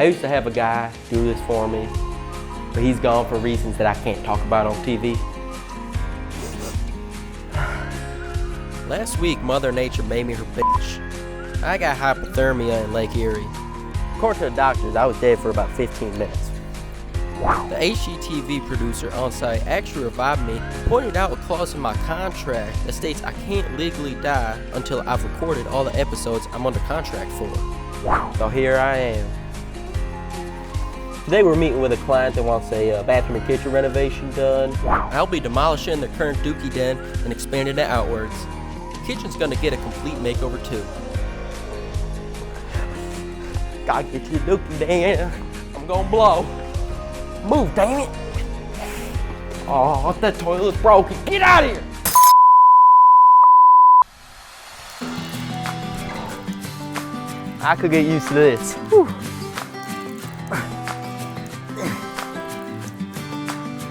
I used to have a guy do this for me, but he's gone for reasons that I can't talk about on TV. Last week, Mother Nature made me her bitch. I got hypothermia in Lake Erie. According to the doctors, I was dead for about 15 minutes. The HGTV producer on site actually revived me, pointed out a clause in my contract that states I can't legally die until I've recorded all the episodes I'm under contract for. So here I am. Today we're meeting with a client that wants a bathroom and kitchen renovation done. I'll be demolishing their current dookie den and expanding it outwards. The kitchen's gonna get a complete makeover too. Gotta get you the dookie den. I'm gonna blow. Move, damn it! Oh, that toilet's broken. Get out of here! I could get used to this. Whew.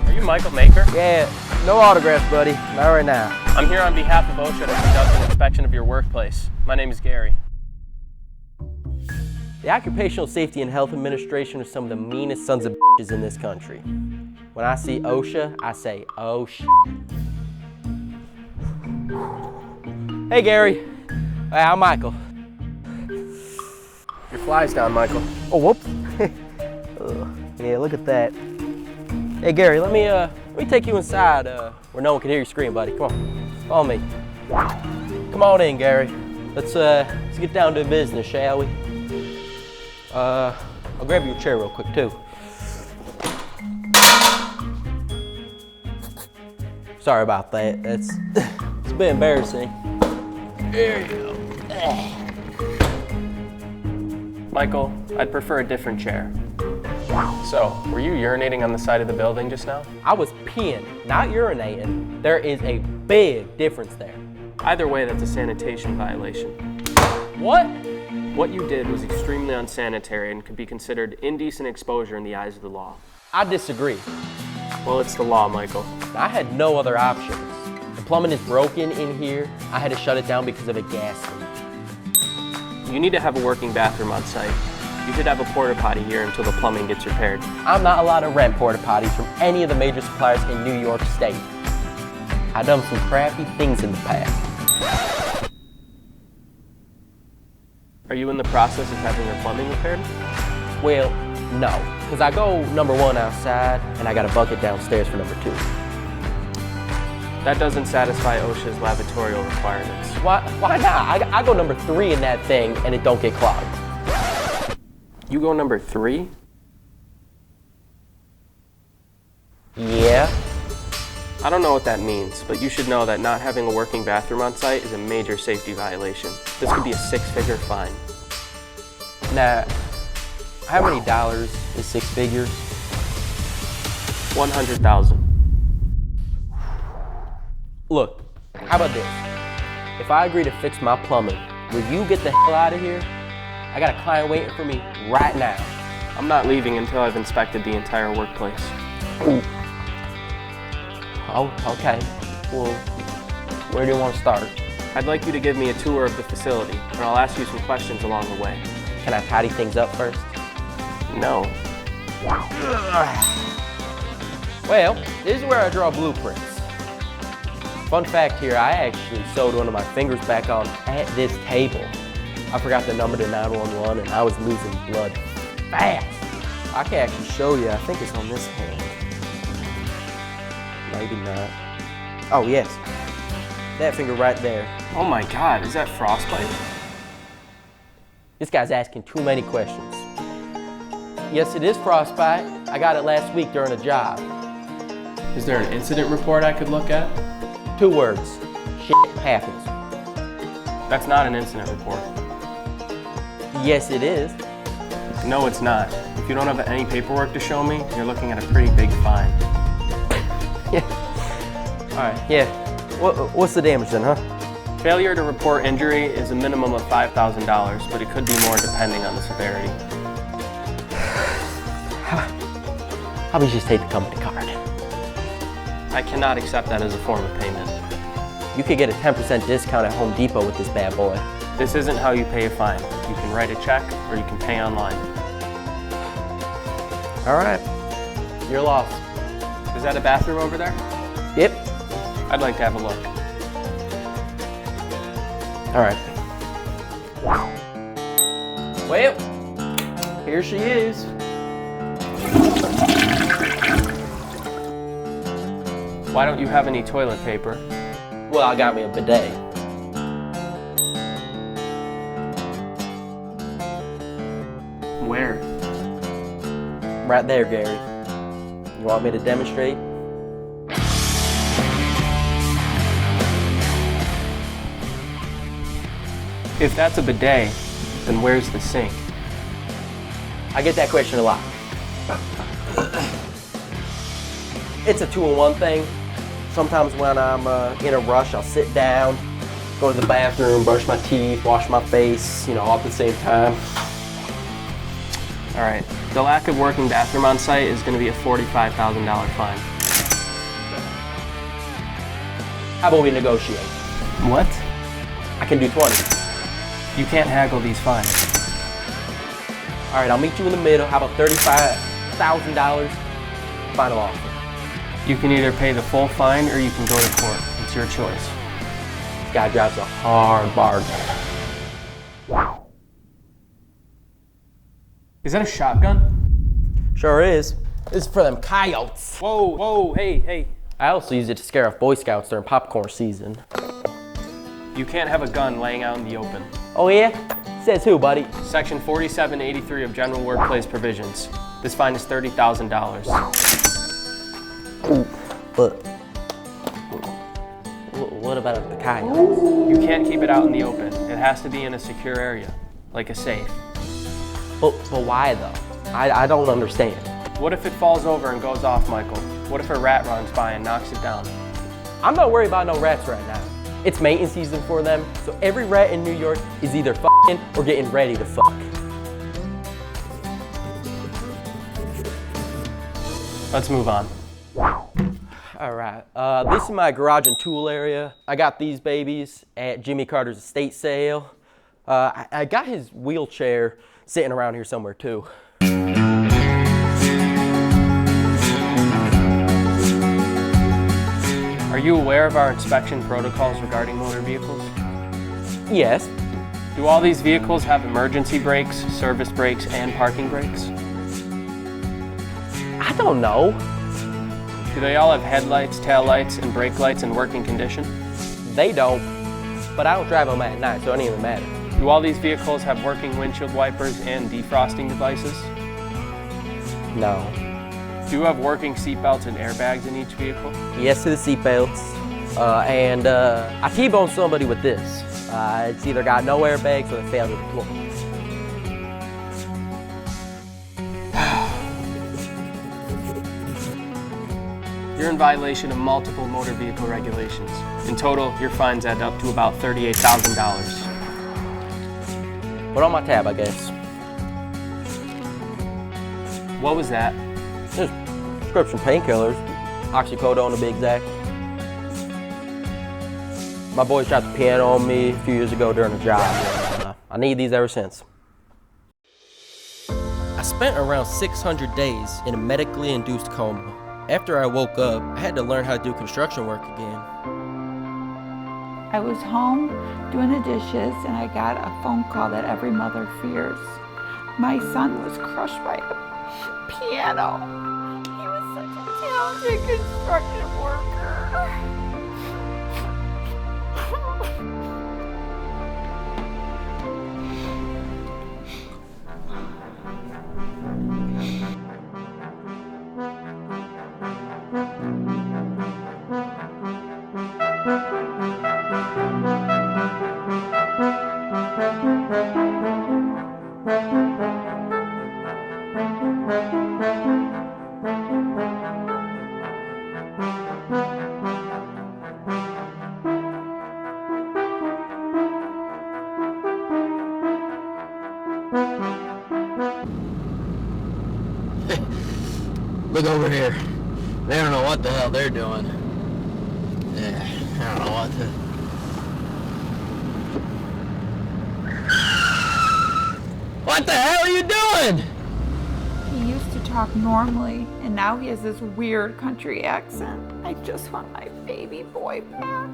Are you Michael Maker? Yeah, no autographs, buddy. Not right now. I'm here on behalf of OSHA to conduct an inspection of your workplace. My name is Gary. The Occupational Safety and Health Administration are some of the meanest sons of bitches in this country. When I see OSHA, I say, oh shit. Hey Gary. Hey, I'm Michael. Your fly's down, Michael. Oh, whoops. Yeah, look at that. Hey Gary, let me take you inside where no one can hear you scream, buddy. Come on, follow me. Come on in, Gary. Let's get down to business, shall we? I'll grab you a chair real quick too. Sorry about that. It's a bit embarrassing. There you go. Michael, I'd prefer a different chair. So, were you urinating on the side of the building just now? I was peeing, not urinating. There is a big difference there. Either way, that's a sanitation violation. What? What you did was extremely unsanitary and could be considered indecent exposure in the eyes of the law. I disagree. Well, it's the law, Michael. I had no other options. The plumbing is broken in here. I had to shut it down because of a gas leak. You need to have a working bathroom on site. You should have a porta potty here until the plumbing gets repaired. I'm not allowed to rent porta potties from any of the major suppliers in New York State. I've done some crappy things in the past. Are you in the process of having your plumbing repaired? Well, no, because I go number 1 outside and I got a bucket downstairs for number 2. That doesn't satisfy OSHA's lavatorial requirements. Why not? I go number 3 in that thing and it don't get clogged. You go number 3? Yeah. I don't know what that means, but you should know that not having a working bathroom on site is a major safety violation. This could be a 6-figure fine. Now, how many dollars is 6 figures? 100,000. Look, how about this? If I agree to fix my plumbing, will you get the hell out of here? I got a client waiting for me right now. I'm not leaving until I've inspected the entire workplace. Ooh. Oh, okay. Well, where do you want to start? I'd like you to give me a tour of the facility, and I'll ask you some questions along the way. Can I tidy things up first? No. Well, this is where I draw blueprints. Fun fact here, I actually sewed one of my fingers back on at this table. I forgot the number to 911 and I was losing blood fast. I can actually show you, I think it's on this hand. Maybe not. Oh yes, that finger right there. Oh my God, is that frostbite? This guy's asking too many questions. Yes, it is frostbite. I got it last week during a job. Is there an incident report I could look at? 2 words, shit happens. That's not an incident report. Yes, it is. No, it's not. If you don't have any paperwork to show me, you're looking at a pretty big fine. Yeah. All right, yeah. What's the damage then, huh? Failure to report injury is a minimum of $5,000, but it could be more depending on the severity. How about you just take the company card? I cannot accept that as a form of payment. You could get a 10% discount at Home Depot with this bad boy. This isn't how you pay a fine. You can write a check or you can pay online. All right. You're lost. Is that a bathroom over there? Yep. I'd like to have a look. All right. Well, here she is. Why don't you have any toilet paper? Well, I got me a bidet. Where? Right there, Gary. You want me to demonstrate? If that's a bidet, then where's the sink? I get that question a lot. It's a two-in-one thing. Sometimes when I'm in a rush, I'll sit down, go to the bathroom, brush my teeth, wash my face, all at the same time. All right, the lack of working bathroom on site is going to be a $45,000 fine. How about we negotiate? What? I can do 20. You can't haggle these fines. All right, I'll meet you in the middle. How about $35,000? Final offer. You can either pay the full fine or you can go to court. It's your choice. This guy drives a hard bargain. Is that a shotgun? Sure is. This is for them coyotes. Whoa, hey. I also use it to scare off Boy Scouts during popcorn season. You can't have a gun laying out in the open. Oh yeah? Says who, buddy? Section 4783 of General Workplace Provisions. This fine is $30,000. Ooh, but what about the coyotes? You can't keep it out in the open. It has to be in a secure area, like a safe. But why though? I don't understand. What if it falls over and goes off, Michael? What if a rat runs by and knocks it down? I'm not worried about no rats right now. It's maintenance season for them, so every rat in New York is either f***ing or getting ready to fuck. Let's move on. All right, this is my garage and tool area. I got these babies at Jimmy Carter's estate sale. I got his wheelchair sitting around here somewhere too. Are you aware of our inspection protocols regarding motor vehicles? Yes. Do all these vehicles have emergency brakes, service brakes, and parking brakes? I don't know. Do they all have headlights, taillights, and brake lights in working condition? They don't, but I don't drive them at night, so it don't even matter. Do all these vehicles have working windshield wipers and defrosting devices? No. Do you have working seatbelts and airbags in each vehicle? Yes to the seatbelts, and I T-boned somebody with this. It's either got no airbags or they failed to deploy. You're in violation of multiple motor vehicle regulations. In total, your fines add up to about $38,000. Put on my tab, I guess. What was that? Just prescription painkillers, oxycodone to be exact. My boys dropped the piano on me a few years ago during a job. I need these ever since. I spent around 600 days in a medically induced coma. After I woke up, I had to learn how to do construction work again. I was home doing the dishes and I got a phone call that every mother fears. My son was crushed by a piano. He was such a talented construction worker. Look over here. They don't know what the hell they're doing. Yeah, I don't know what to... What the hell are you doing? He used to talk normally, and now he has this weird country accent. I just want my baby boy back.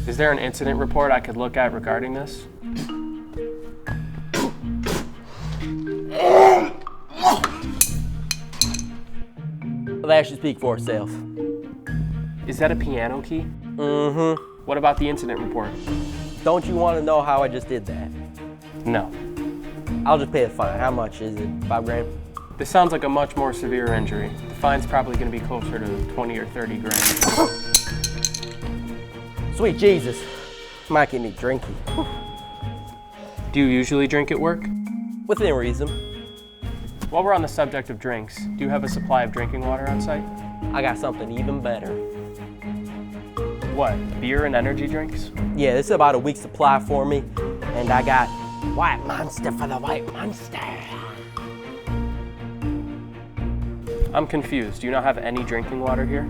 Is there an incident report I could look at regarding this? That should speak for itself. Is that a piano key? Mm-hmm. What about the incident report? Don't you want to know how I just did that? No. I'll just pay the fine. How much is it? 5 grand? This sounds like a much more severe injury. The fine's probably going to be closer to 20 or 30 grand. Sweet Jesus. Might get me drinky. Do you usually drink at work? Within reason. While we're on the subject of drinks, do you have a supply of drinking water on site? I got something even better. What, beer and energy drinks? Yeah, this is about a week's supply for me. And I got White Monster for the White Monster. I'm confused. Do you not have any drinking water here?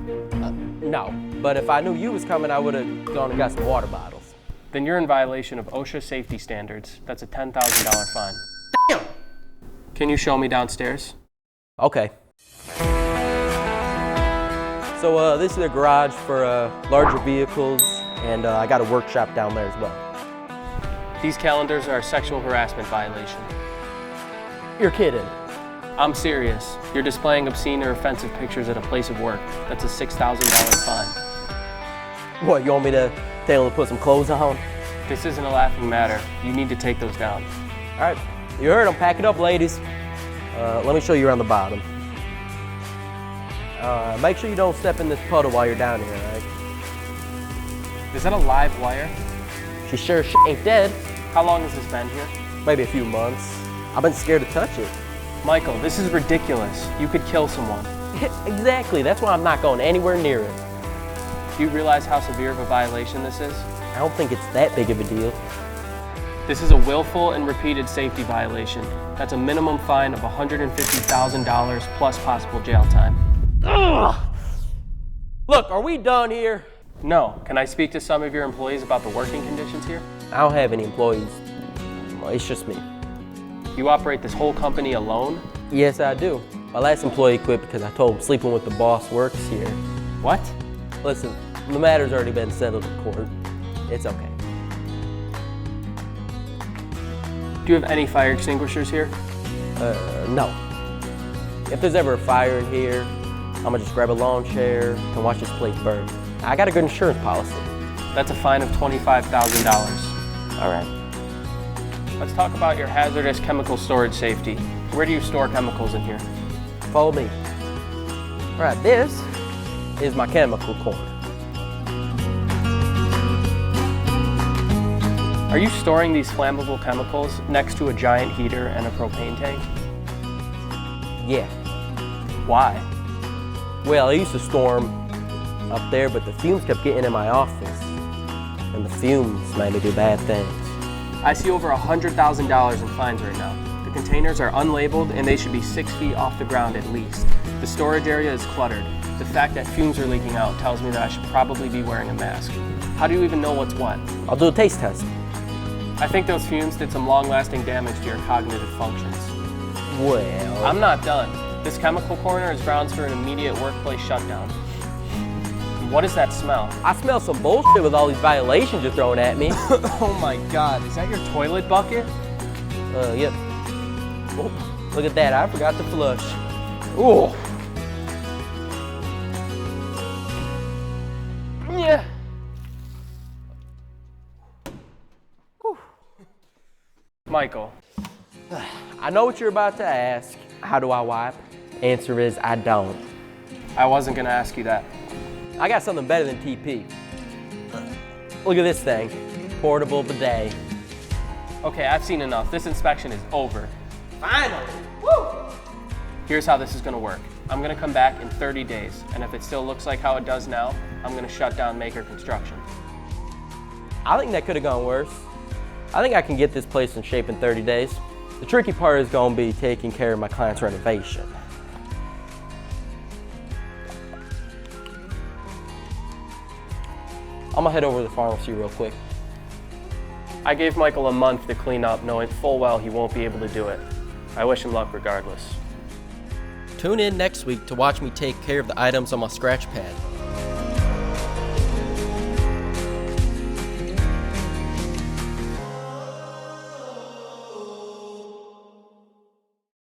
No, but if I knew you was coming, I would have gone and got some water bottles. Then you're in violation of OSHA safety standards. That's a $10,000 fine. Damn! Can you show me downstairs? Okay. So this is a garage for larger vehicles, and I got a workshop down there as well. These calendars are a sexual harassment violation. You're kidding. I'm serious. You're displaying obscene or offensive pictures at a place of work. That's a $6,000 fine. What, you want me to tell him to put some clothes on? This isn't a laughing matter. You need to take those down. All right, you heard him. Pack it up, ladies. Let me show you around the bottom. Make sure you don't step in this puddle while you're down here, all right? Is that a live wire? She sure as shit ain't dead. How long has this been here? Maybe a few months. I've been scared to touch it. Michael, this is ridiculous. You could kill someone. Exactly, that's why I'm not going anywhere near it. Do you realize how severe of a violation this is? I don't think it's that big of a deal. This is a willful and repeated safety violation. That's a minimum fine of $150,000 plus possible jail time. Ugh. Look, are we done here? No. Can I speak to some of your employees about the working conditions here? I don't have any employees. It's just me. You operate this whole company alone? Yes, I do. My last employee quit because I told him sleeping with the boss works here. What? Listen, the matter's already been settled in court. It's okay. Do you have any fire extinguishers here? No. If there's ever a fire in here, I'm gonna just grab a lawn chair and watch this place burn. I got a good insurance policy. That's a fine of $25,000. All right. Let's talk about your hazardous chemical storage safety. Where do you store chemicals in here? Follow me. All right, this is my chemical corner. Are you storing these flammable chemicals next to a giant heater and a propane tank? Yeah. Why? Well, I used to store them up there, but the fumes kept getting in my office. And the fumes made me do bad things. I see over $100,000 in fines right now. The containers are unlabeled and they should be 6 feet off the ground at least. The storage area is cluttered. The fact that fumes are leaking out tells me that I should probably be wearing a mask. How do you even know what's what? I'll do a taste test. I think those fumes did some long-lasting damage to your cognitive functions. Well, I'm not done. This chemical corner is grounds for an immediate workplace shutdown. What is that smell? I smell some bullshit with all these violations you're throwing at me. Oh my God, is that your toilet bucket? Yep. Oh, look at that, I forgot to flush. Ooh. Yeah. Whew. Michael. I know what you're about to ask. How do I wipe? Answer is I don't. I wasn't gonna ask you that. I got something better than TP. Look at this thing. Portable bidet. Okay, I've seen enough. This inspection is over. Finally! Woo! Here's how this is gonna work. I'm gonna come back in 30 days, and if it still looks like how it does now, I'm gonna shut down Maker Construction. I think that could have gone worse. I think I can get this place in shape in 30 days. The tricky part is going to be taking care of my client's renovation. I'm gonna head over to the pharmacy real quick. I gave Michael a month to clean up, knowing full well he won't be able to do it. I wish him luck regardless. Tune in next week to watch me take care of the items on my scratch pad.